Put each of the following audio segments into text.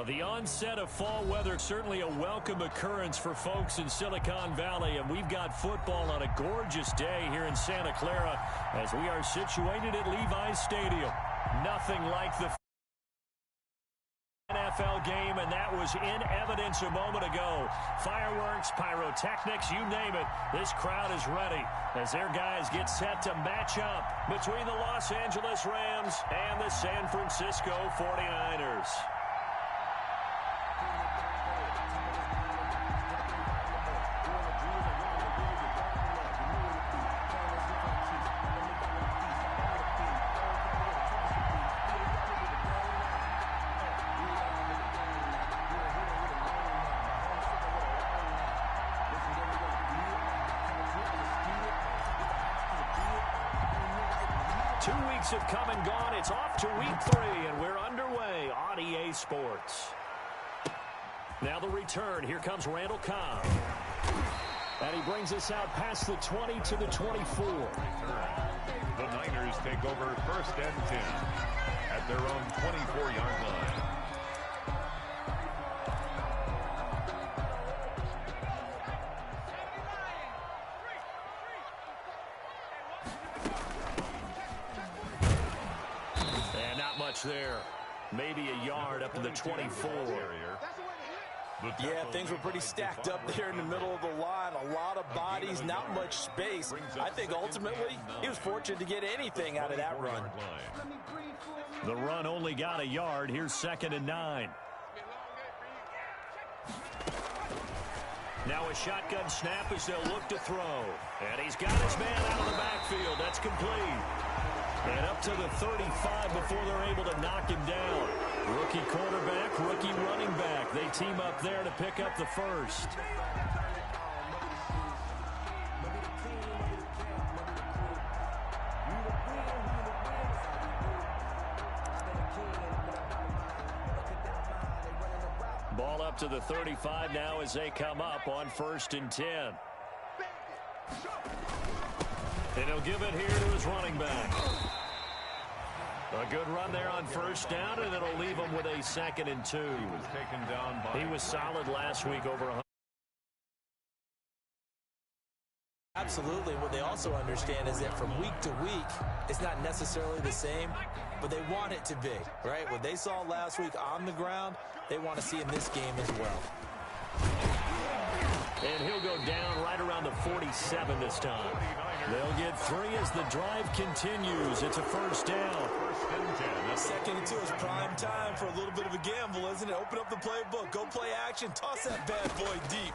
Well, the onset of fall weather, certainly a welcome occurrence for folks in Silicon Valley, and we've got football on a gorgeous day here in Santa Clara as we are situated at Levi's Stadium. Nothing like the NFL game, and that was in evidence a moment ago. Fireworks, pyrotechnics, you name it. This crowd is ready as their guys get set to match up between the Los Angeles Rams and the San Francisco 49ers. Have come and gone. It's off to week 3, and we're underway on EA Sports. Now the return. Here comes Randall Cobb. And he brings us out past the 20 to the 24. The Niners take over 1st and 10 at their own 24-yard line. There, maybe a yard up to the 24. Yeah, things were pretty stacked up there in the middle of the line. A lot of bodies, not much space. I think ultimately he was fortunate to get anything out of that run. The run only got a yard. Here's 2nd and 9. Now a shotgun snap as they'll look to throw. And he's got his man out of the backfield. That's complete. And up to the 35 before they're able to knock him down. Rookie quarterback, rookie running back. They team up there to pick up the first. Ball up to the 35 now as they come up on 1st and 10. And he'll give it here to his running back. A good run there on 1st down, and it'll leave him with a 2nd and 2. He was taken down by... He was solid last week, over 100. Absolutely. What they also understand is that from week to week, it's not necessarily the same, but they want it to be, right? What they saw last week on the ground, they want to see in this game as well. And he'll go down right around the 47 this time. They'll get 3 as the drive continues. It's a 1st down. 1st and 10. 2nd and 2 is prime time for a little bit of a gamble, isn't it? Open up the playbook, go play action, toss that bad boy deep.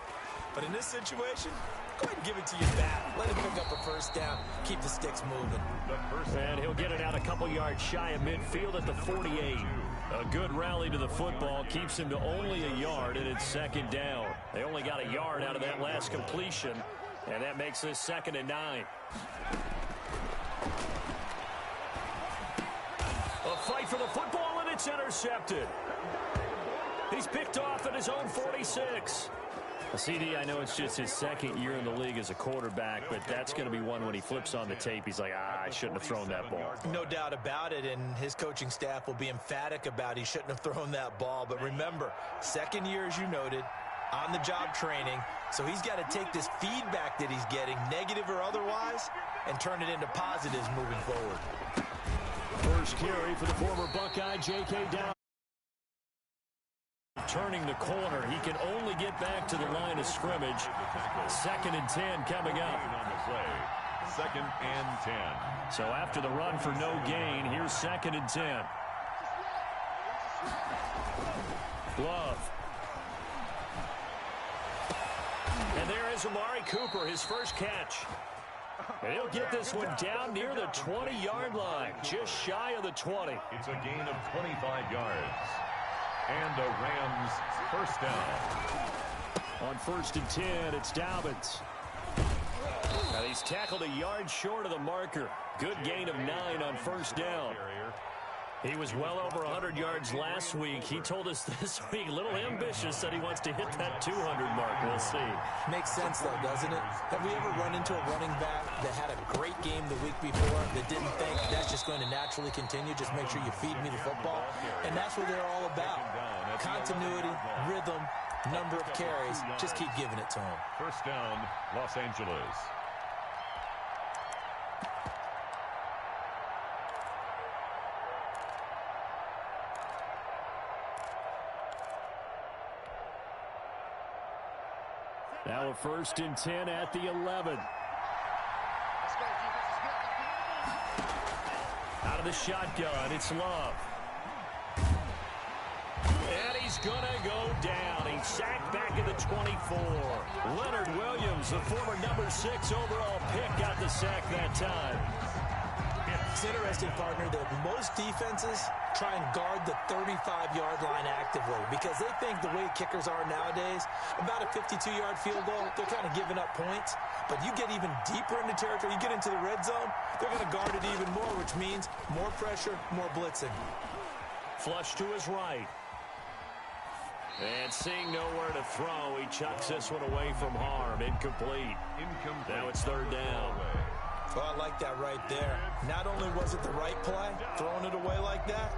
But in this situation, go ahead and give it to your back. Let him pick up a 1st down. Keep the sticks moving. And he'll get it out a couple yards shy of midfield at the 48. A good rally to the football keeps him to only a yard, and it's 2nd down. They only got a yard out of that last completion, and that makes this 2nd and 9. A fight for the football, and it's intercepted. He's picked off at his own 46. CD, I know it's just his 2nd year in the league as a quarterback, but that's going to be one when he flips on the tape. He's like, I shouldn't have thrown that ball. No doubt about it, and his coaching staff will be emphatic about he shouldn't have thrown that ball. But remember, 2nd year, as you noted, on-the-job training, so he's got to take this feedback that he's getting, negative or otherwise, and turn it into positives moving forward. First carry for the former Buckeye, J.K. Down. Turning the corner, he can only get back to the line of scrimmage. 2nd and 10 coming up. 2nd and 10. So after the run for no gain, here's 2nd and 10. Love. And there is Amari Cooper, his first catch. And he'll get this one down near the 20-yard line, just shy of the 20. It's a gain of 25 yards. And a Rams 1st down. On 1st and 10, it's Dobbins. Now he's tackled a yard short of the marker. Good gain of 9 on 1st down. He was well over 100 yards last week. He told us this week, a little ambitious, said he wants to hit that 200 mark. We'll see. Makes sense, though, doesn't it? Have we ever run into a running back that had a great game the week before that didn't think that's just going to naturally continue? Just make sure you feed me the football. And that's what they're all about. continuity, rhythm, number of carries. Just keep giving it to him. First down, Los Angeles. Now a 1st and 10 at the 11. Out of the shotgun, it's Love. And he's going to go down. He's sacked back at the 24. Leonard Williams, the former number 6 overall pick, got the sack that time. It's interesting, partner, that most defenses try and guard the 35-yard line actively because they think the way kickers are nowadays, about a 52-yard field goal, they're kind of giving up points. But you get even deeper into territory, you get into the red zone, they're going to guard it even more, which means more pressure, more blitzing. Flush to his right. And seeing nowhere to throw, he chucks this one away from harm. Incomplete. Now it's 3rd down. Oh, I like that right there. Not only was it the right play, throwing it away like that,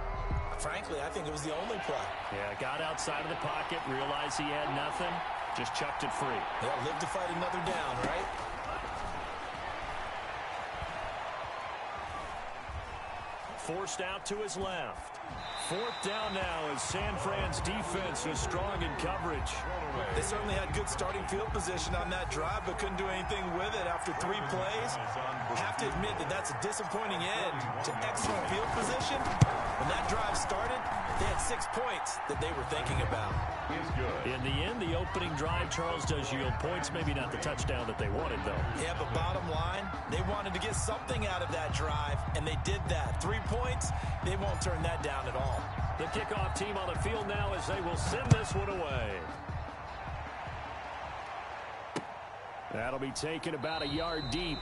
frankly, I think it was the only play. Yeah, got outside of the pocket, realized he had nothing, just chucked it free. Yeah, live to fight another down, right? Forced out to his left. 4th down now as San Fran's defense is strong in coverage. They certainly had good starting field position on that drive, but couldn't do anything with it after 3 plays. Have to admit that that's a disappointing end to excellent field position. When that drive started, they had 6 points that they were thinking about. In the end, the opening drive, Charles, does yield points. Maybe not the touchdown that they wanted, though. Yeah, but bottom line, they wanted to get something out of that drive, and they did that. 3 points, they won't turn that down at all. The kickoff team on the field now as they will send this one away. That'll be taken about a yard deep.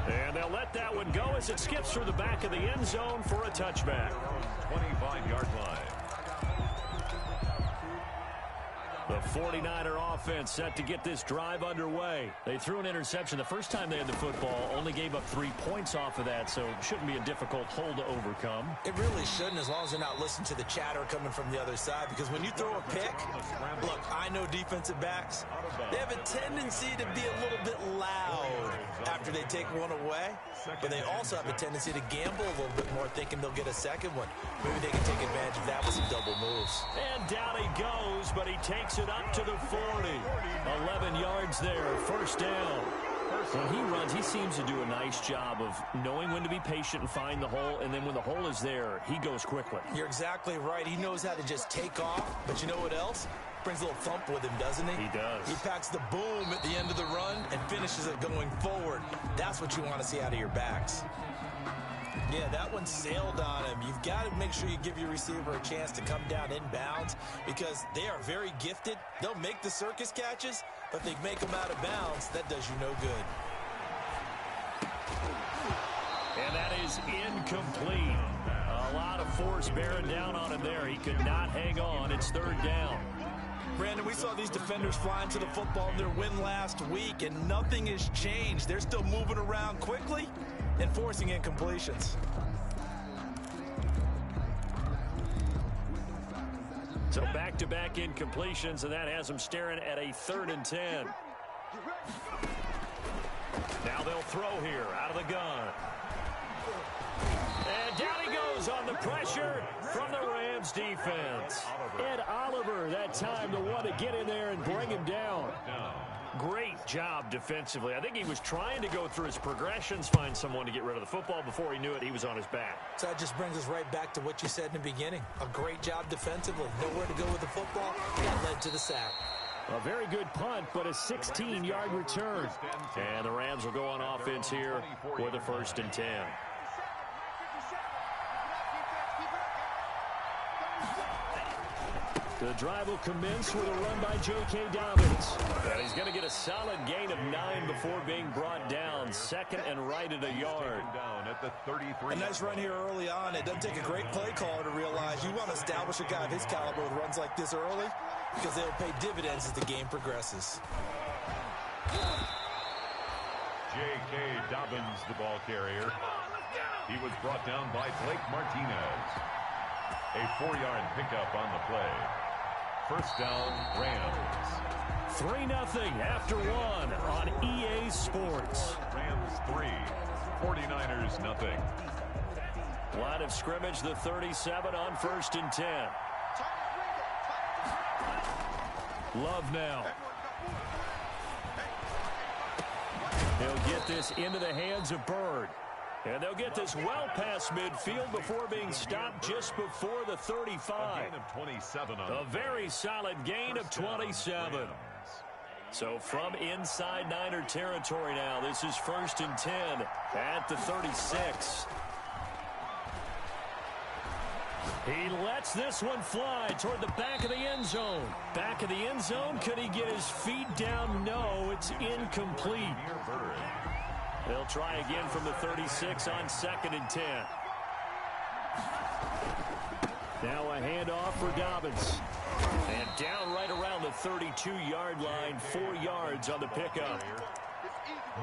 And they'll let that one go as it skips through the back of the end zone for a touchback. 25-yard line. The 49er offense set to get this drive underway. They threw an interception the first time they had the football, only gave up 3 points off of that, so it shouldn't be a difficult hole to overcome. It really shouldn't, as long as you're not listening to the chatter coming from the other side, because when you throw a pick, look, I know defensive backs, they have a tendency to be a little bit loud after they take one away, but they also have a tendency to gamble a little bit more, thinking they'll get a second one. Maybe they can take advantage of that with some double moves. And down he goes, but he takes it up to the 40. 11 yards there, 1st down. When he runs, he seems to do a nice job of knowing when to be patient and find the hole, and then when the hole is there, he goes quickly. You're exactly right. He knows how to just take off, but you know what else? Brings a little thump with him, doesn't he? He does. He packs the boom at the end of the run and finishes it going forward. That's what you want to see out of your backs. Yeah, that one sailed on him. You've got to make sure you give your receiver a chance to come down inbounds because they are very gifted. They'll make the circus catches, but if they make them out of bounds, that does you no good. And that is incomplete. A lot of force bearing down on him there. He could not hang on. It's 3rd down. Brandon, we saw these defenders flying to the football in their win last week, and nothing has changed. They're still moving around quickly and forcing incompletions. So back-to-back incompletions, and that has them staring at a 3rd and 10. Now they'll throw here out of the gun. And down he goes on the pressure from the Rams defense. Ed Oliver that time the one to get in there and bring him down. Great job defensively. I think he was trying to go through his progressions, find someone to get rid of the football. Before he knew it, he was on his back. So that just brings us right back to what you said in the beginning. A great job defensively. Nowhere to go with the football. That led to the sack. A very good punt, but a 16-yard return. And the Rams will go on offense here for the 1st and 10. The drive will commence with a run by J.K. Dobbins. And he's going to get a solid gain of 9 before being brought down. 2nd and right at a yard. A nice run here early on. It doesn't take a great play caller to realize you want to establish a guy of his caliber with runs like this early because they'll pay dividends as the game progresses. J.K. Dobbins, the ball carrier. He was brought down by Blake Martinez. A 4-yard pickup on the play. First down, Rams. 3-0 after one on EA Sports. Rams 3, 49ers nothing. Line of scrimmage, the 37 on 1st and 10. Love now. He'll get this into the hands of Bird. And they'll get this well past midfield before being stopped just before the 35. A gain of 27 on A very solid gain of 27. So from inside Niner territory now, this is 1st and 10 at the 36. He lets this one fly toward the back of the end zone. Back of the end zone, could he get his feet down? No, it's incomplete. They'll try again from the 36 on 2nd and 10. Now a handoff for Dobbins. And down right around the 32-yard line, 4 yards on the pickup.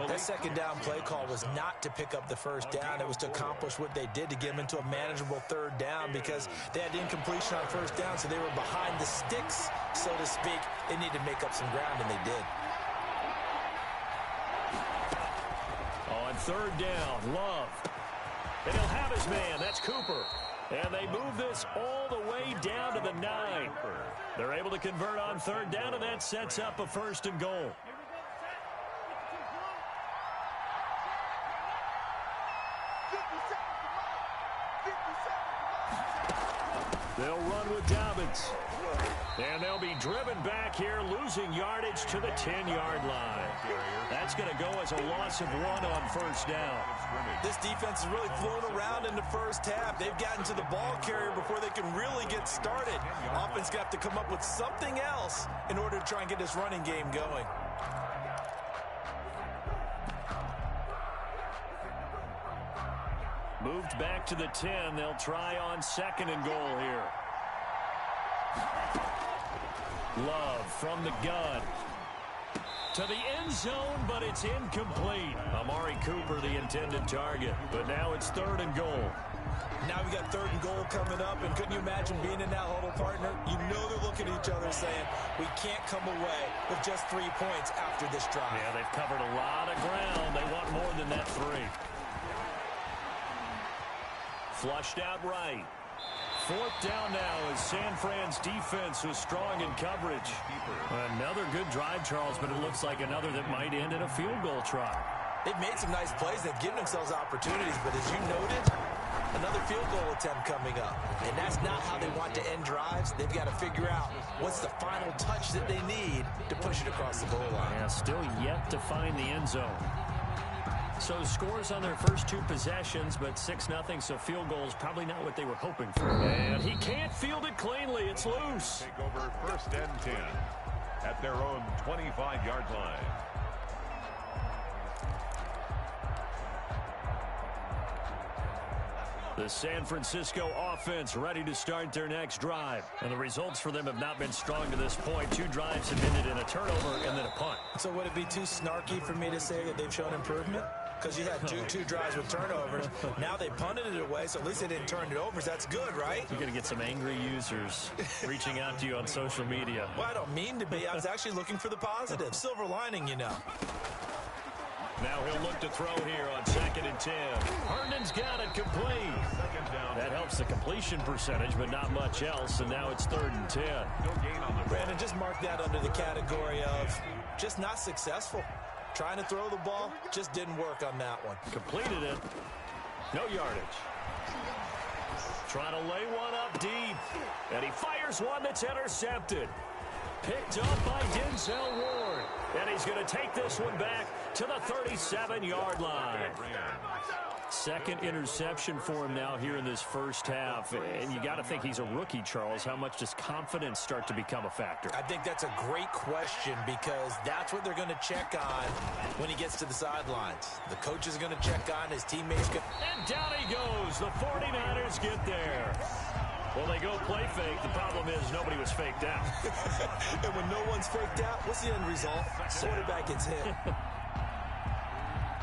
That second down play call was not to pick up the first down. It was to accomplish what they did to get them into a manageable 3rd down because they had incompletion on 1st down, so they were behind the sticks, so to speak. They needed to make up some ground, and they did. On 3rd down, Love. And he'll have his man. That's Cooper. And they move this all the way down to the 9. They're able to convert on 3rd down, and that sets up a 1st and goal. They'll run with Dobbins. And they'll be driven back here, losing yardage to the 10-yard line. That's going to go as a loss of 1 on 1st down. This defense has really flown around in the first half. They've gotten to the ball carrier before they can really get started. Offense got to come up with something else in order to try and get this running game going. Moved back to the 10. They'll try on 2nd and goal here. Love from the gun. To the end zone, but it's incomplete. Amari Cooper, the intended target. But now it's 3rd and goal. Now we got 3rd and goal coming up, and couldn't you imagine being in that huddle, partner? You know they're looking at each other saying, we can't come away with just 3 points after this drive. Yeah, they've covered a lot of ground. They want more than that 3. Flushed out right. 4th down now as San Fran's defense was strong in coverage. Another good drive, Charles, but it looks like another that might end in a field goal try. They've made some nice plays. They've given themselves opportunities, but as you noted, another field goal attempt coming up. And that's not how they want to end drives. They've got to figure out what's the final touch that they need to push it across the goal line. Yeah, still yet to find the end zone. So scores on their first 2 possessions, but 6-0, so field goal is probably not what they were hoping for. And he can't field it cleanly. It's loose. Take over 1st and 10 at their own 25-yard line. The San Francisco offense ready to start their next drive. And the results for them have not been strong to this point. 2 drives have ended in a turnover and then a punt. So would it be too snarky for me to say that they've shown improvement? Because you had two drives with turnovers. Now they punted it away, so at least they didn't turn it over. So that's good, right? You're going to get some angry users reaching out to you on social media. Well, I don't mean to be. I was actually looking for the positive. Silver lining, you know. Now he'll look to throw here on 2nd and 10. Herndon's got it complete. That helps the completion percentage, but not much else. And now it's 3rd and 10. Brandon, just mark that under the category of just not successful. Trying to throw the ball, just didn't work on that one. Completed it. No yardage. Trying to lay one up deep. And he fires one that's intercepted. Picked up by Denzel Ward. And he's going to take this one back to the 37-yard line. 2nd interception for him now here in this first half. And you got to think he's a rookie, Charles. How much does confidence start to become a factor? I think that's a great question because that's what they're going to check on when he gets to the sidelines. The coach is going to check on his teammates. And down he goes. The 49ers get there. Well, they go play fake. The problem is nobody was faked out. And when no one's faked out, what's the end result? Quarterback gets hit.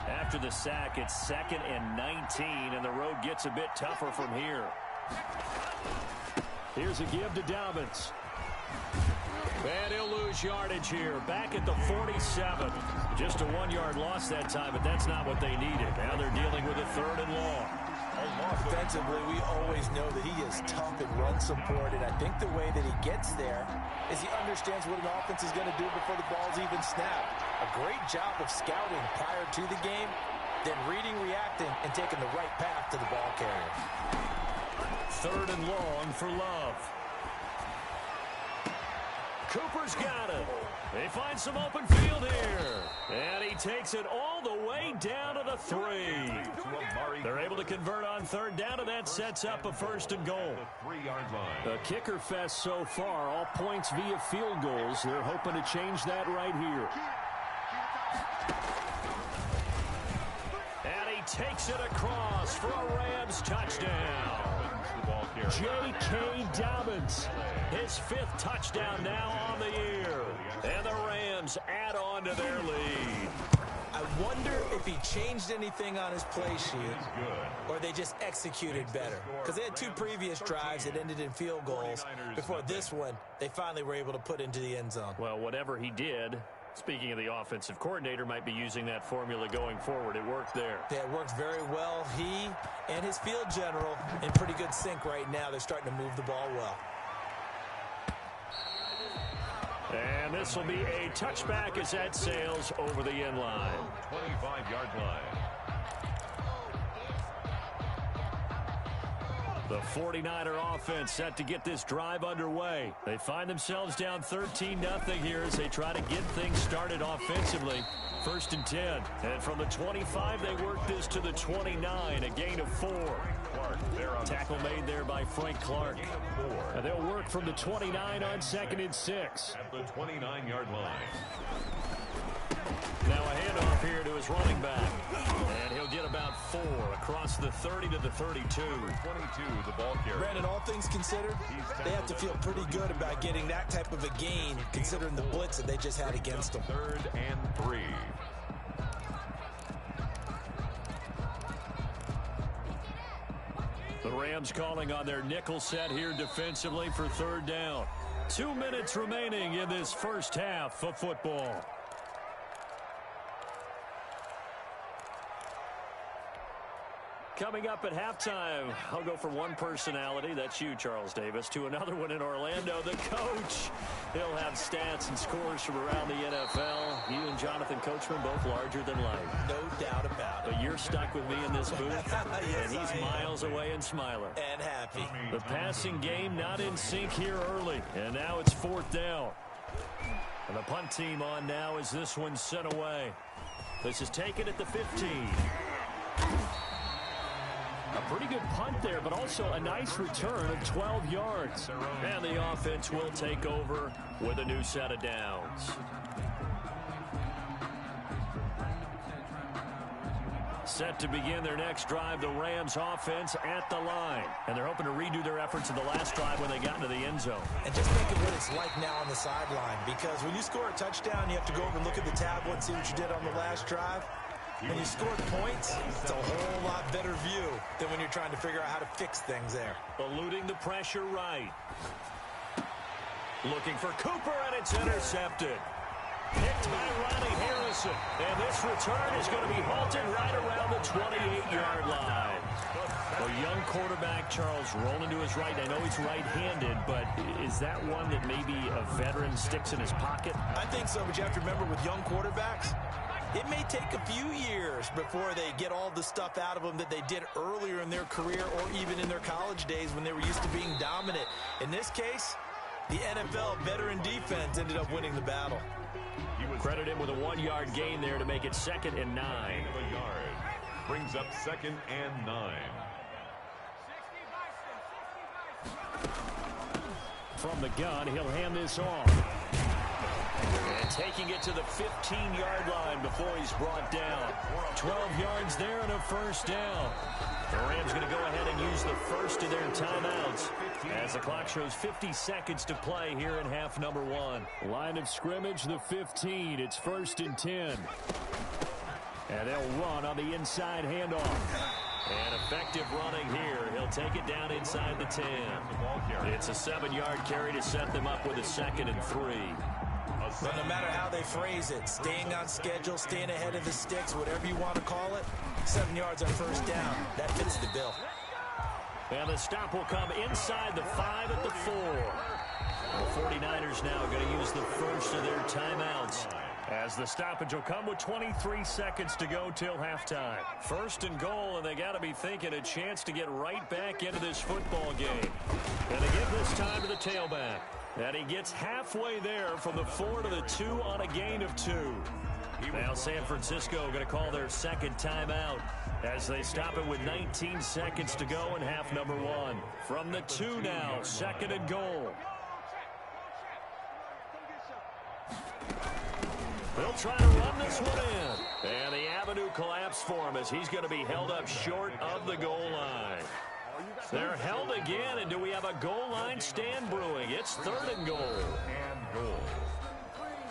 After the sack, it's 2nd and 19, and the road gets a bit tougher from here. Here's a give to Dobbins. And he'll lose yardage here. Back at the 47. Just a 1-yard loss that time, but that's not what they needed. Now they're dealing with a 3rd and long. Defensively, we always know that he is tough in run support, and I think the way that he gets there is he understands what an offense is going to do before the ball's even snapped. A great job of scouting prior to the game, then reading, reacting, and taking the right path to the ball carrier. 3rd and long for Love. Cooper's got it. They find some open field here. And he takes it all the way down to the 3. They're able to convert on 3rd down, and that sets up a 1st and goal. A kicker fest so far, all points via field goals. They're hoping to change that right here. And he takes it across for a Rams touchdown. J.K. Dobbins, his 5th touchdown now on the year. And the Rams add on to their lead. I wonder if he changed anything on his play sheet or they just executed better. Because they had 2 previous drives that ended in field goals. Before this one, they finally were able to put into the end zone. Well, whatever he did, speaking of the offensive coordinator, might be using that formula going forward. It worked there. Yeah, it works very well. He and his field general in pretty good sync right now. They're starting to move the ball well. And this will be a touchback as that sails over the end line. 25-yard line. The 49er offense set to get this drive underway. They find themselves down 13-0 here as they try to get things started offensively. 1st and 10. And from the 25, they work this to the 29, a gain of 4. Tackle made there by Frank Clark. And they'll work from the 29 on 2nd and 6. At the 29-yard line. Now a handoff here to his running back. And he'll get about 4 across the 30 to the 32. 22, the ball carrier. Brandon, all things considered, they have to feel pretty good about getting that type of a gain considering the blitz that they just had against them. 3rd and 3. The Rams calling on their nickel set here defensively for 3rd down. 2 minutes remaining in this first half of football. Coming up at halftime, I'll go from one personality, that's you, Charles Davis, to another one in Orlando, the coach. He'll have stats and scores from around the NFL. You and Jonathan Coachman, both larger than life. No doubt about it. But you're stuck with me in this booth, Yes, and he's miles away and smiling. And happy. The passing game not in sync here early, and now it's 4th down. And the punt team on now as this one's sent away. This is taken at the 15. A pretty good punt there, but also a nice return of 12 yards. And the offense will take over with a new set of downs. Set to begin their next drive, the Rams offense at the line. And they're hoping to redo their efforts in the last drive when they got into the end zone. And just think of what it's like now on the sideline, because when you score a touchdown, you have to go over and look at the tablet and see what you did on the last drive. When you score points, it's a whole lot better view than when you're trying to figure out how to fix things there. Eluding the pressure right. Looking for Cooper, and it's intercepted. Picked by Ronnie Harrison. And this return is going to be halted right around the 28-yard line. A young quarterback, Charles, rolling to his right. I know he's right-handed, but is that one that maybe a veteran sticks in his pocket? I think so, but you have to remember with young quarterbacks, it may take a few years before they get all the stuff out of them that they did earlier in their career or even in their college days when they were used to being dominant. In this case, the NFL veteran defense ended up winning the battle. Credit him with a 1-yard gain there to make it 2nd and 9. A yard. Brings up 2nd and 9. From the gun, he'll hand this off. And taking it to the 15-yard line before he's brought down. 12 yards there and a 1st down. The Rams going to go ahead and use the first of their timeouts as the clock shows 50 seconds to play here in half number 1. Line of scrimmage, the 15. It's 1st and 10. And they'll run on the inside handoff. And effective running here. He'll take it down inside the 10. It's a 7-yard carry to set them up with a 2nd and 3. But no matter how they phrase it, staying on schedule, staying ahead of the sticks, whatever you want to call it, 7 yards on first down. That fits the bill. And the stop will come inside the 5 at the 4. The 49ers now going to use the first of their timeouts, as the stoppage will come with 23 seconds to go till halftime. 1st and goal, and they got to be thinking a chance to get right back into this football game. And they give this time to the tailback. And he gets halfway there from the 4 to the 2 on a gain of 2. Now San Francisco going to call their 2nd timeout as they stop it with 19 seconds to go in half number 1. From the 2 now, 2nd and goal. They'll try to run this one in. And the avenue collapsed for him as he's going to be held up short of the goal line. They're held again, and do we have a goal line stand brewing? It's 3rd and goal.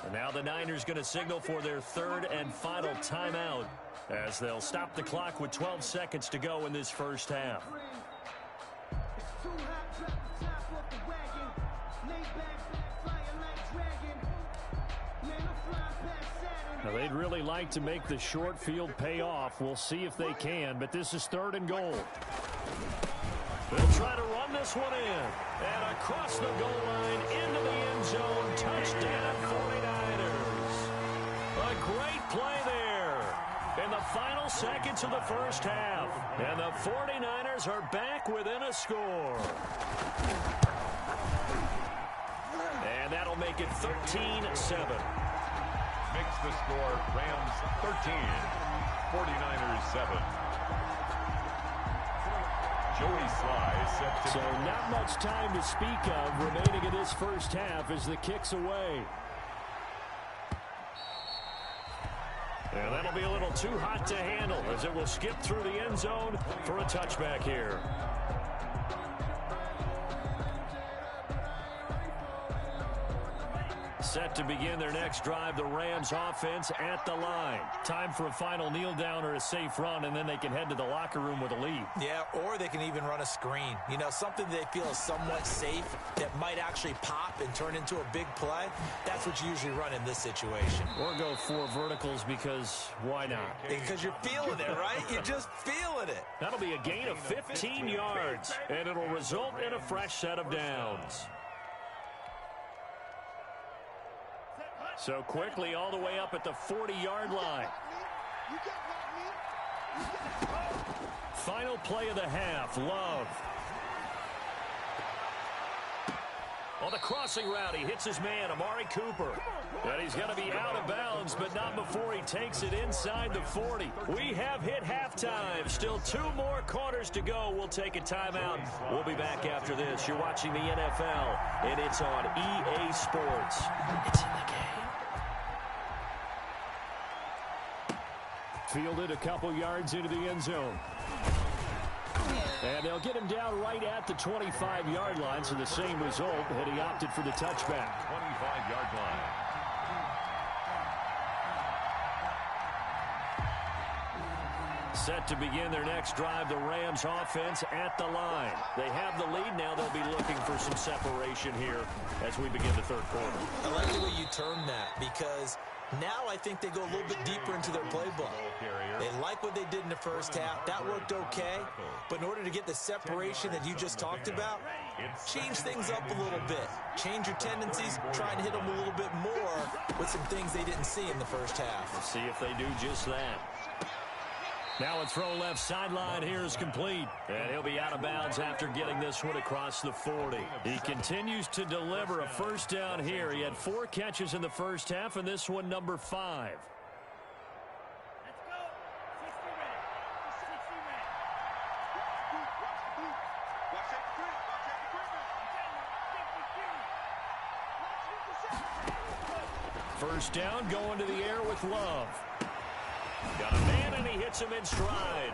And now the Niners going to signal for their 3rd and final timeout as they'll stop the clock with 12 seconds to go in this first half. Now they'd really like to make the short field pay off. We'll see if they can, but this is 3rd and goal. They'll try to run this one in. And across the goal line into the end zone. Touchdown, 49ers. A great play there in the final seconds of the first half. And the 49ers are back within a score. And that'll make it 13-7. Makes the score Rams 13, 49ers 7. Joey Sly set to... So not much time to speak of remaining in this first half as the kick's away. And that'll be a little too hot to handle as it will skip through the end zone for a touchback here. Set to begin their next drive, the Rams offense at the line. Time for a final kneel down or a safe run, and then they can head to the locker room with a lead. Yeah, or they can even run a screen. You know, something they feel is somewhat safe that might actually pop and turn into a big play. That's what you usually run in this situation. Or go 4 verticals because why not? Because you're feeling it, right? You're just feeling it. That'll be a gain of 15 yards, and it'll result in a fresh set of downs. So quickly all the way up at the 40-yard line. Final play of the half, Love. On the crossing route, he hits his man, Amari Cooper. And he's going to be out of bounds, but not before he takes it inside the 40. We have hit halftime. Still 2 more quarters to go. We'll take a timeout. We'll be back after this. You're watching the NFL, and it's on EA Sports. It's in the game. Fielded a couple yards into the end zone. And they'll get him down right at the 25-yard line, so the same result, and he opted for the touchback. 25-yard line. Set to begin their next drive, the Rams offense at the line. They have the lead now. They'll be looking for some separation here as we begin the 3rd quarter. I like the way you term that, because now I think they go a little bit deeper into their playbook. They like what they did in the first half. That worked okay. But in order to get the separation that you just talked about, change things up a little bit. Change your tendencies, try and hit them a little bit more with some things they didn't see in the first half. Let's see if they do just that. Now a throw left sideline here is complete. And he'll be out of bounds after getting this one across the 40. He continues to deliver a first down here. He had 4 catches in the first half, and this one number 5. First down, going to the air with Love. Got a man, and he hits him in stride.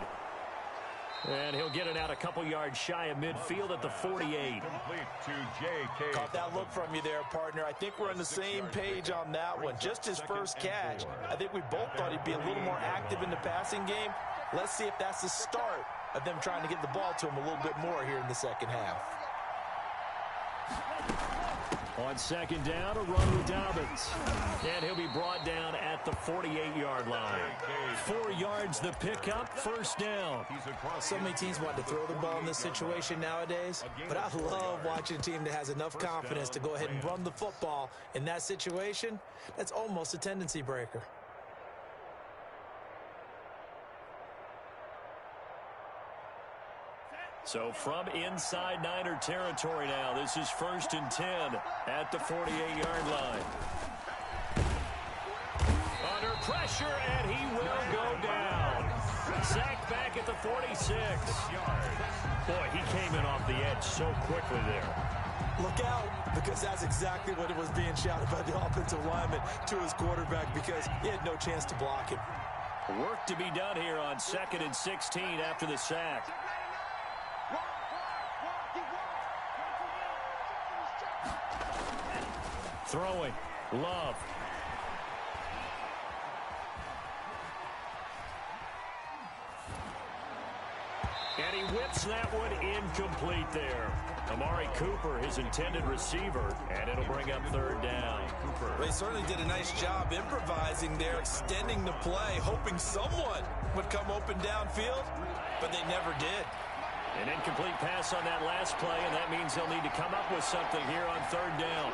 And he'll get it out a couple yards shy of midfield at the 48. Complete to J.K. Caught that look from you there, partner. I think we're on the same page on that one. Just his first catch. I think we both thought he'd be a little more active in the passing game. Let's see if that's the start of them trying to get the ball to him a little bit more here in the second half. On second down, a run with Dobbins. And he'll be brought down at the 48-yard line. 4 yards the pickup, first down. So many teams want to throw the ball in this situation nowadays, but I love watching a team that has enough confidence to go ahead and run the football in that situation. That's almost a tendency breaker. So from inside Niner territory now, this is 1st and 10 at the 48-yard line. Under pressure, and he will go down. Sacked back at the 46. Boy, he came in off the edge so quickly there. Look out, because that's exactly what it was being shouted by the offensive lineman to his quarterback, because he had no chance to block him. Work to be done here on 2nd and 16 after the sack. Throwing, Love. And he whips that one incomplete there. Amari Cooper, his intended receiver, and it'll bring up 3rd down. They certainly did a nice job improvising there, extending the play, hoping someone would come open downfield, but they never did. An incomplete pass on that last play, and that means they'll need to come up with something here on 3rd down.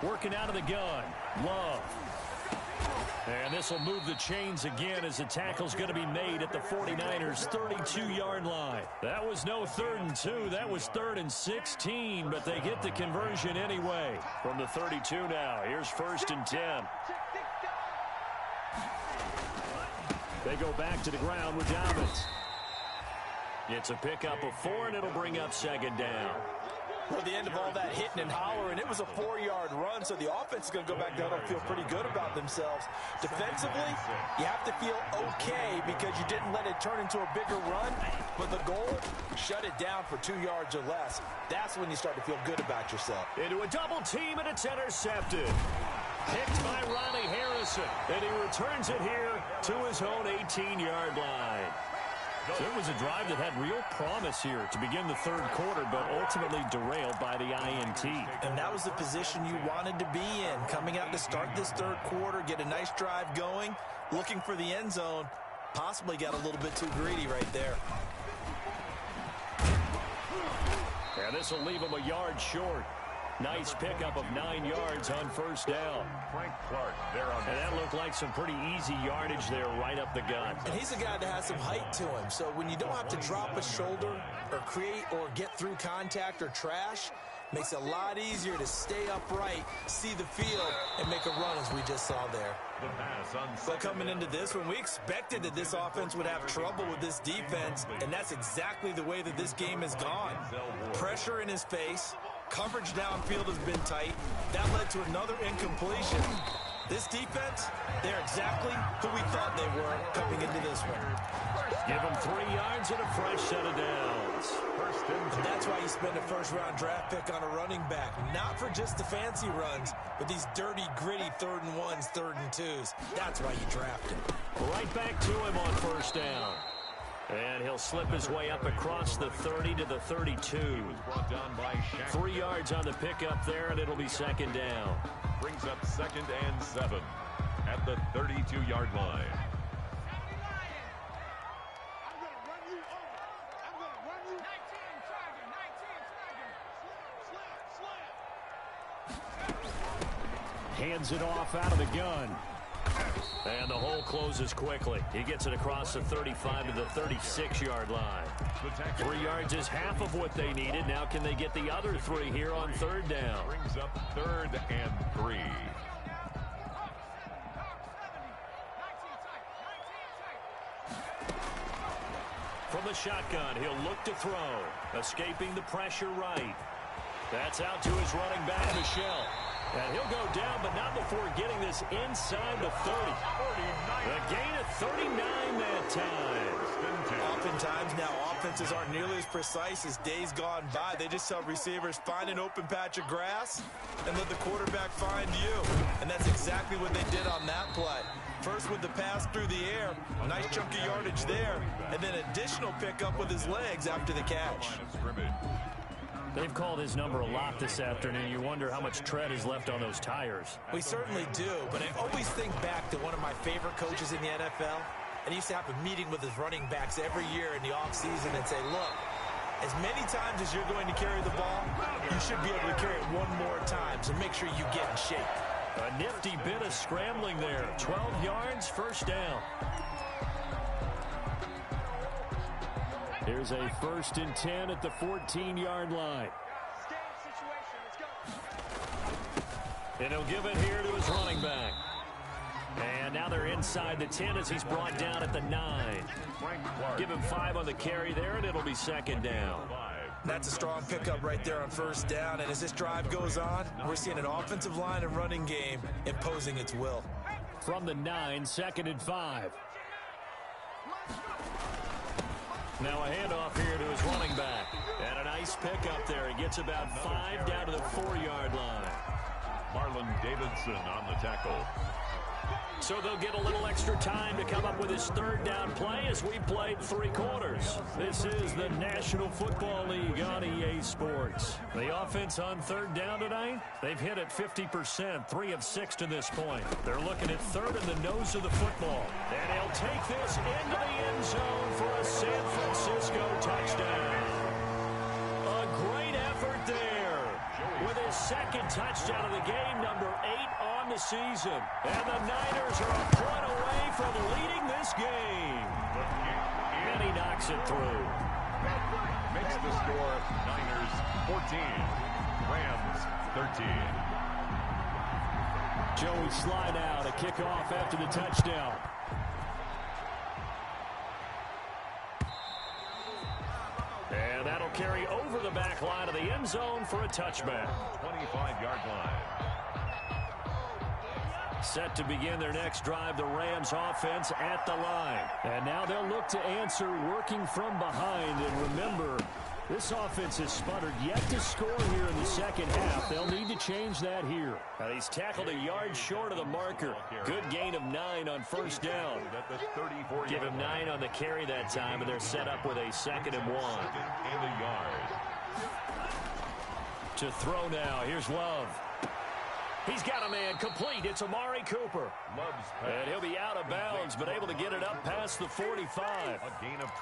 Working out of the gun, Love. And this will move the chains again as the tackle's going to be made at the 49ers' 32-yard line. That was no 3rd and 2. That was 3rd and 16, but they get the conversion anyway. From the 32 now, here's 1st and 10. They go back to the ground with Dobbins. It's a pickup of 4, and it'll bring up 2nd down. Well, at the end of all that hitting and hollering, it was a 4-yard run, so the offense is going to go back down and feel pretty good about themselves. Defensively, you have to feel okay because you didn't let it turn into a bigger run, but the goal, shut it down for 2 yards or less. That's when you start to feel good about yourself. Into a double team, and it's intercepted. Picked by Ronnie Harrison, and he returns it here to his own 18-yard line. So it was a drive that had real promise here to begin the 3rd quarter, but ultimately derailed by the INT. And that was the position you wanted to be in, coming out to start this 3rd quarter, get a nice drive going, looking for the end zone. Possibly got a little bit too greedy right there. And this will leave him a yard short. Nice pickup of 9 yards on 1st down. Frank Clark there on. And that looked like some pretty easy yardage there right up the gut. And he's a guy that has some height to him, so when you don't have to drop a shoulder or create or get through contact or trash, makes it a lot easier to stay upright, see the field, and make a run as we just saw there. The pass on. But coming into this one, we expected that this offense would have trouble with this defense, and that's exactly the way that this game has gone. Pressure in his face. Coverage downfield has been tight. That led to another incompletion. This defense, they're exactly who we thought they were coming into this one. Give them 3 yards and a fresh set of downs. And that's why you spend a 1st-round draft pick on a running back. Not for just the fancy runs, but these dirty, gritty 3rd and 1s, 3rd and 2s. That's why you draft him. Right back to him on 1st down. And he'll slip his way up across the 30 to the 32. 3 yards on the pickup there, and it'll be 2nd down. Brings up 2nd and 7 at the 32-yard line. Hands it off out of the gun. And the hole closes quickly. He gets it across the 35 to the 36-yard line. 3 yards is half of what they needed. Now can they get the other 3 here on 3rd down? Brings up 3rd and 3. From the shotgun, he'll look to throw. Escaping the pressure right. That's out to his running back, Michelle. And he'll go down, but not before getting this inside the 30. A gain of 39 that time. oftentimes now offenses aren't nearly as precise as days gone by. They just tell receivers, find an open patch of grass and let the quarterback find you. And that's exactly what they did on that play. First with the pass through the air, nice chunk of yardage there, and then additional pickup with his legs after the catch. They've called his number a lot this afternoon. You wonder how much tread is left on those tires. We certainly do, but I always think back to one of my favorite coaches in the NFL, and he used to have a meeting with his running backs every year in the offseason and say, look, as many times as you're going to carry the ball, you should be able to carry it one more time, so make sure you get in shape. A nifty bit of scrambling there. 12 yards, first down. Here's a 1st and 10 at the 14-yard line. And he'll give it here to his running back. And now they're inside the 10 as he's brought down at the 9. Give him 5 on the carry there, and it'll be 2nd down. That's a strong pickup right there on 1st down. And as this drive goes on, we're seeing an offensive line and running game imposing its will. From the 9, 2nd and 5. Now a handoff here to his running back. And a nice pickup there. He gets about 5 down to the 4-yard line. Marlon Davidson on the tackle. So they'll get a little extra time to come up with his 3rd down play as we played 3 quarters. This is the National Football League on EA Sports. The offense on 3rd down tonight, they've hit it 50%, 3 of 6 to this point. They're looking at 3rd in the nose of the football. And he'll take this into the end zone for a San Francisco touchdown. A great effort there with his 2nd touchdown of the game, number 8 on the season. And the Niners are a point away from leading this game. And he knocks it through. Makes the score Niners 14, Rams 13. Joey slide out, a kickoff after the touchdown. And that'll carry over the back line of the end zone for a touchback. 25-yard line. Set to begin their next drive, the Rams offense at the line. And now they'll look to answer working from behind. And remember, this offense has sputtered yet to score here in the 2nd half. They'll need to change that here. Now he's tackled a yard short of the marker. Good gain of 9 on 1st down. Give him 9 on the carry that time, and they're set up with a 2nd and 1. And a yard. To throw now, here's Love. He's got a man complete. It's Amari Cooper. And he'll be out of bounds, but able to get it up past the 45.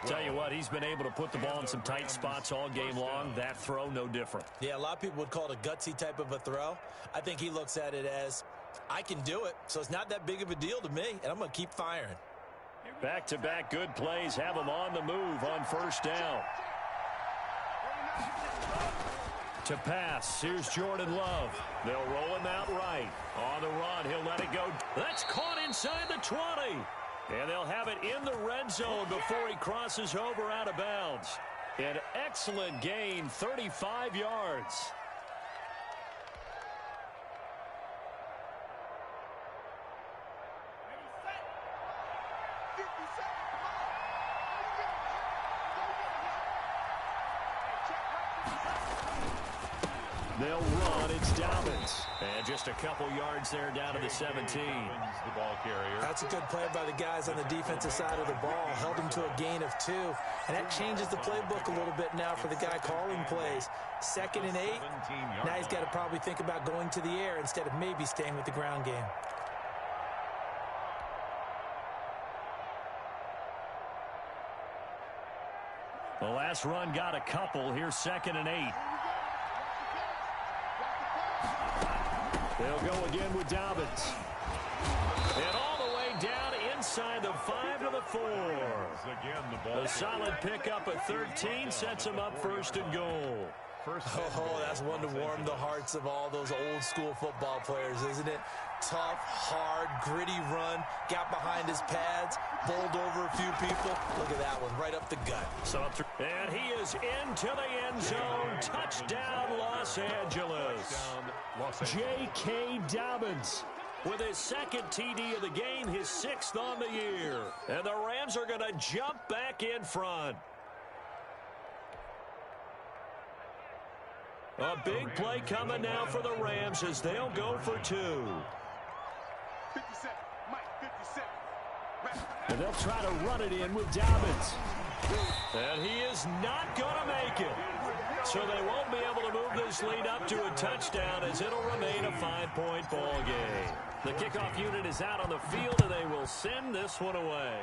Tell you what, he's been able to put the ball in some tight spots all game long. That throw, no different. Yeah, a lot of people would call it a gutsy type of a throw. I think he looks at it as, I can do it, so it's not that big of a deal to me, and I'm going to keep firing. Back-to-back good plays have him on the move on 1st down. To pass, here's Jordan Love. They'll roll him out right. On the run, he'll let it go. That's caught inside the 20. And they'll have it in the red zone before he crosses over out of bounds. An excellent gain, 35 yards. They'll run. It's Dobbins. And just a couple yards there down to the 17. The ball carrier. That's a good play by the guys on the defensive side of the ball. Held him to a gain of 2. And that changes the playbook a little bit now for the guy calling plays. 2nd and 8. Now he's got to probably think about going to the air instead of maybe staying with the ground game. The last run got a couple. Here's 2nd and 8. They'll go again with Dobbins. And all the way down inside the 5 to the 4. A solid pickup at 13 sets him up 1st and goal. Oh, that's one to warm the hearts of all those old-school football players, isn't it? Tough, hard, gritty run. Got behind his pads, bowled over a few people. Look at that one, right up the gut. And he is into the end zone. Touchdown, Los Angeles. J.K. Dobbins. with his second TD of the game, his 6th on the year. And the Rams are going to jump back in front. A big play coming now for the Rams as they'll go for 2. 57, Mike, 57. And they'll try to run it in with Dobbins. And he is not going to make it. So they won't be able to move this lead up to a touchdown as it'll remain a 5-point ball game. The kickoff unit is out on the field, and they will send this one away.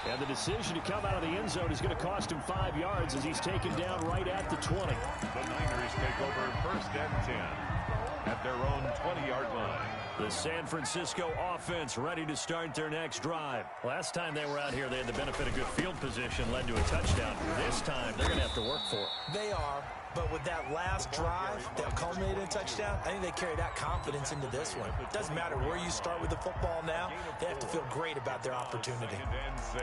And the decision to come out of the end zone is going to cost him 5 yards as he's taken down right at the 20. The Niners take over 1st and 10 at their own 20-yard line. The San Francisco offense ready to start their next drive. Last time they were out here, they had the benefit of good field position, led to a touchdown. This time, they're going to have to work for it. They are, but with that last drive that culminated in a touchdown, I think they carry that confidence into this one. It doesn't matter where you start with the football now. They have to feel great about their opportunity. 2nd and 6.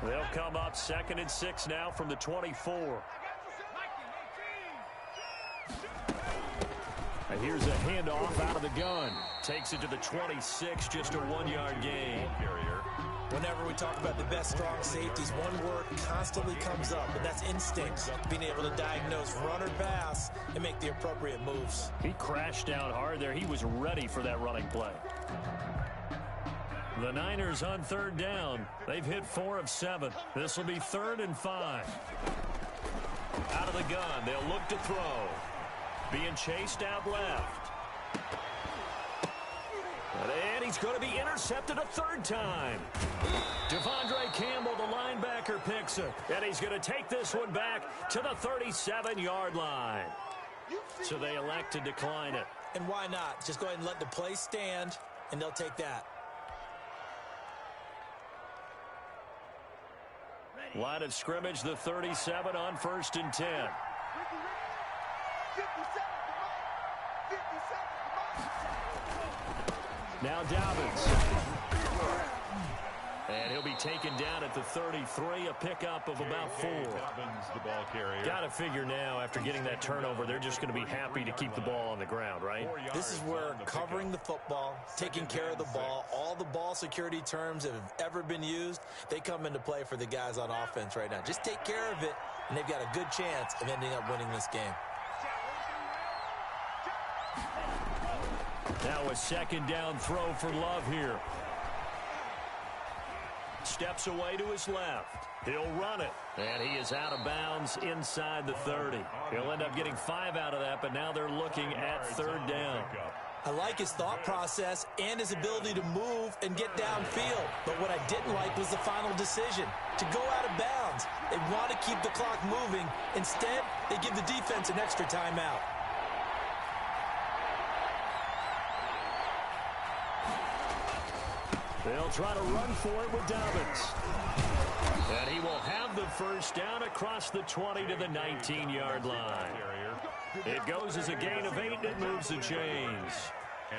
They'll come up 2nd and 6 now from the 24. And here's a handoff out of the gun. Takes it to the 26, just a 1-yard gain. Whenever we talk about the best strong safeties, one word constantly comes up, and that's instincts. Being able to diagnose run or pass and make the appropriate moves. He crashed down hard there. He was ready for that running play. The Niners on 3rd down. They've hit 4 of 7. This will be 3rd and 5. Out of the gun. They'll look to throw. Being chased out left. And he's going to be intercepted a 3rd time. Devondre Campbell, the linebacker, picks it. And he's going to take this one back to the 37-yard line. So they elect to decline it. And why not? Just go ahead and let the play stand, and they'll take that. Line of scrimmage, the 37 on 1st and 10. 57, Now Dobbins. And he'll be taken down at the 33, a pickup of about 4. Dobbins, the ball carrier. Got to figure now, after getting that turnover, they're just going to be happy to keep the ball on the ground, right? This is where covering the football, taking care of the ball, all the ball security terms that have ever been used, they come into play for the guys on offense right now. Just take care of it, and they've got a good chance of ending up winning this game. Now a 2nd down throw for Love here. Steps away to his left. He'll run it. And he is out of bounds inside the 30. He'll end up getting 5 out of that, but now they're looking at 3rd down. I like his thought process and his ability to move and get downfield. But what I didn't like was the final decision, to go out of bounds. They want to keep the clock moving. Instead, they give the defense an extra timeout. They'll try to run for it with Dobbins. And he will have the 1st down across the 20 to the 19-yard line. It goes as a gain of 8, and it moves the chains.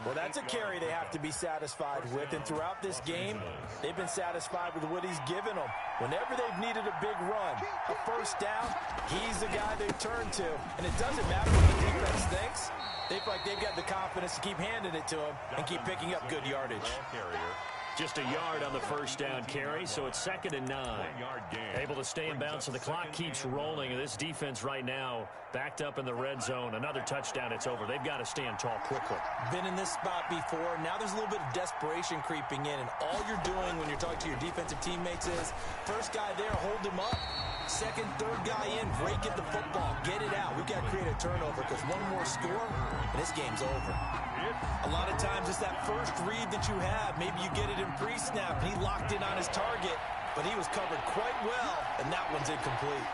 Well, that's a carry they have to be satisfied with, and throughout this game, they've been satisfied with what he's given them. Whenever they've needed a big run, a 1st down, he's the guy they've turned to. And it doesn't matter what the defense thinks. They feel like they've got the confidence to keep handing it to him and keep picking up good yardage. Just a yard on the 1st down carry, so it's 2nd and 9. Able to stay in bounds, so the clock keeps rolling. And this defense right now backed up in the red zone. Another touchdown, it's over. They've got to stand tall quickly. Been in this spot before. Now there's a little bit of desperation creeping in, and all you're doing when you're talking to your defensive teammates is, 1st guy there, hold him up. 2nd, 3rd guy in, break at the football. Get it out. We've got to create a turnover because one more score, and this game's over. A lot of times it's that first read that you have. Maybe you get it in pre-snap, and he locked in on his target, but he was covered quite well, and that one's incomplete.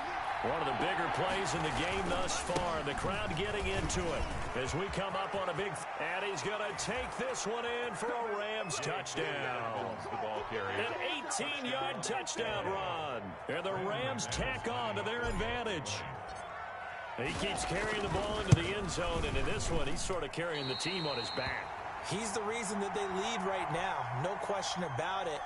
One of the bigger plays in the game thus far. The crowd getting into it as we come up on a big... And he's going to take this one in for a Rams touchdown. An 18-yard touchdown run. And the Rams tack on to their advantage. He keeps carrying the ball into the end zone, and in this one, he's sort of carrying the team on his back. He's the reason that they lead right now, no question about it.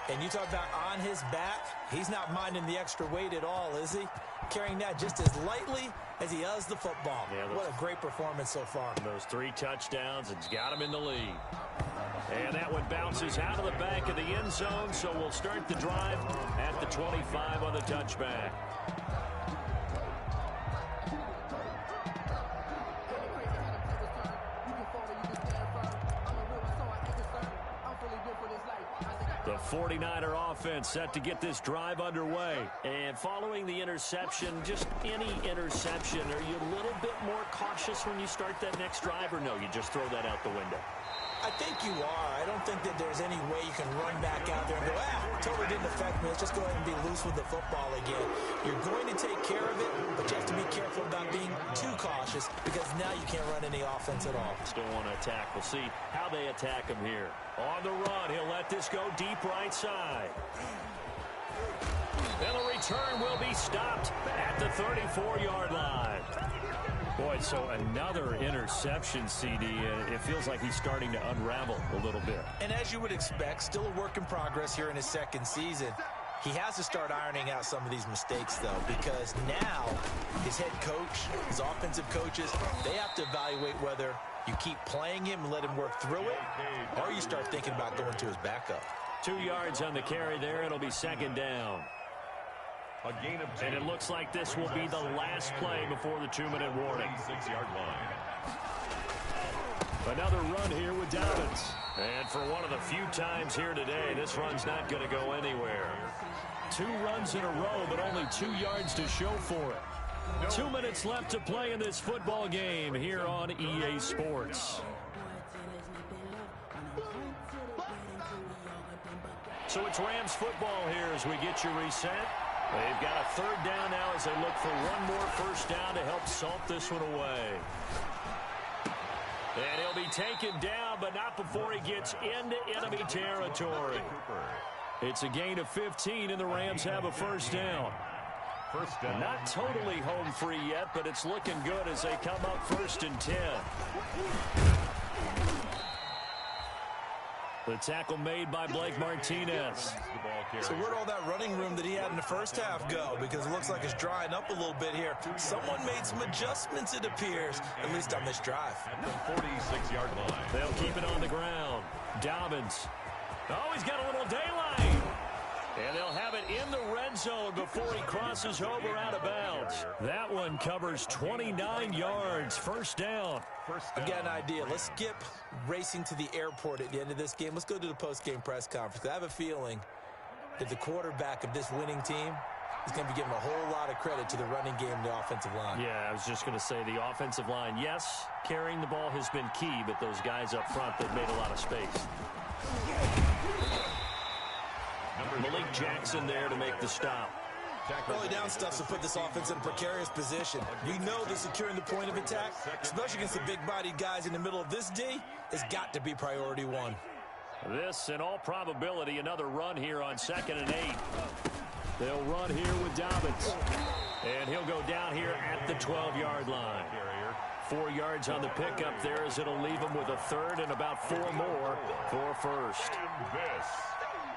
And you talk about on his back, he's not minding the extra weight at all, is he? Carrying that just as lightly as he does the football. Yeah, what a great performance so far. Those 3 touchdowns, it's got him in the lead. And that one bounces out of the back of the end zone, so we'll start the drive at the 25 on the touchback. The 49er offense set to get this drive underway. And following the interception, just any interception, are you a little bit more cautious when you start that next drive, or no, you just throw that out the window? I think you are. I don't think that there's any way you can run back out there and go, totally didn't affect me. Let's just go ahead and be loose with the football again. You're going to take care of it, but you have to be careful about being too cautious because now you can't run any offense at all. Still want to attack. We'll see how they attack him here. On the run, he'll let this go deep right side. And the return will be stopped at the 34-yard line. Boy, so another interception, CD. It feels like he's starting to unravel a little bit. And as you would expect, still a work in progress here in his second season. He has to start ironing out some of these mistakes, though, because now his head coach, his offensive coaches, they have to evaluate whether you keep playing him and let him work through it, or you start thinking about going to his backup. 2 yards on the carry there. It'll be second down. A gain of 2. And it looks like this will be the last play before the 2-minute warning. 6-yard line. Another run here with Dobbins. And for one of the few times here today, this run's not going to go anywhere. 2 runs in a row, but only 2 yards to show for it. 2 minutes left to play in this football game here on EA Sports. So it's Rams football here as we get you reset. They've got a 3rd down now as they look for one more first down to help salt this one away. And he'll be taken down, but not before he gets into enemy territory. It's a gain of 15, and the Rams have a first down. First down. Not totally home free yet, but it's looking good as they come up 1st and 10. The tackle made by Blake Martinez. So where'd all that running room that he had in the first half go? Because it looks like it's drying up a little bit here. Someone made some adjustments, it appears, at least on this drive. At the 46-yard line. They'll keep it on the ground. Dobbins. Oh, he's got a little daylight. And they'll have it in the red zone before he crosses over out of bounds. That one covers 29 yards. First down. I've got an idea. Let's skip racing to the airport at the end of this game. Let's go to the post-game press conference. I have a feeling that the quarterback of this winning team is going to be giving a whole lot of credit to the running game and the offensive line. Yeah, I was just going to say the offensive line, yes, carrying the ball has been key, but those guys up front, they've made a lot of space. Malik Jackson there to make the stop. Early down stuff to put this offense in a precarious position. We know that securing the point of attack, especially against the big-bodied guys in the middle of this D, has got to be priority one. This, in all probability, another run here on 2nd and 8. They'll run here with Dobbins. And he'll go down here at the 12-yard line. 4 yards on the pickup there as it'll leave him with a 3rd and about 4 more for first. And this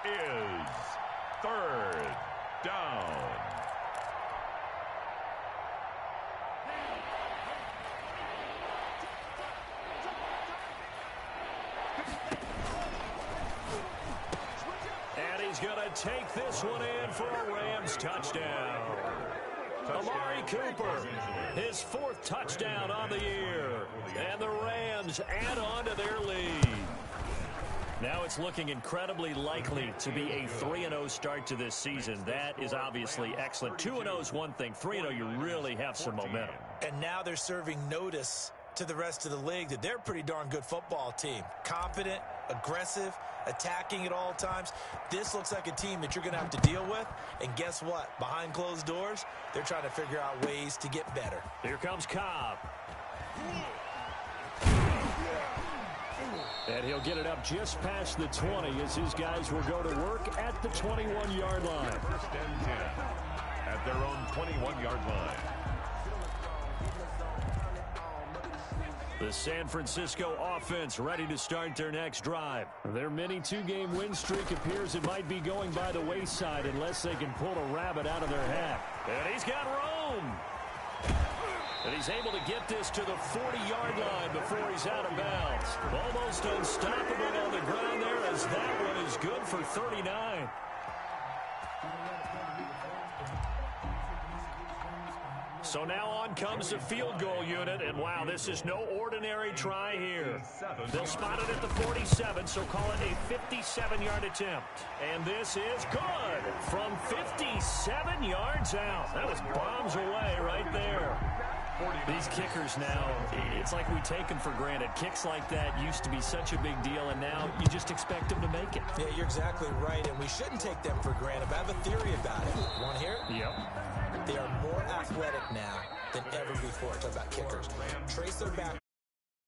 is 3rd down. And he's going to take this one in for a Rams touchdown. Amari Cooper, his 4th touchdown on the year. And the Rams add on to their lead. Now it's looking incredibly likely to be a 3-0 start to this season. That is obviously excellent. 2-0 is one thing. 3-0, you really have some momentum. And now they're serving notice to the rest of the league that they're a pretty darn good football team. Confident, aggressive, attacking at all times. This looks like a team that you're going to have to deal with. And guess what? Behind closed doors, they're trying to figure out ways to get better. Here comes Cobb. And he'll get it up just past the 20 as his guys will go to work at the 21-yard line. 1st and 10 at their own 21-yard line. The San Francisco offense ready to start their next drive. Their mini two-game win streak appears it might be going by the wayside unless they can pull a rabbit out of their hat. And he's got room. And he's able to get this to the 40-yard line before he's out of bounds. Almost unstoppable on the ground there as that one is good for 39. So now on comes the field goal unit, and wow, this is no ordinary try here. They'll spot it at the 47, so call it a 57-yard attempt. And this is good from 57 yards out. That was bombs away right there. These kickers now, it's like we take them for granted. Kicks like that used to be such a big deal, and now you just expect them to make it. Yeah, you're exactly right, and we shouldn't take them for granted. But I have a theory about it. Want to hear it? Yep. They are more athletic now than ever before. Talk about kickers. Trace their back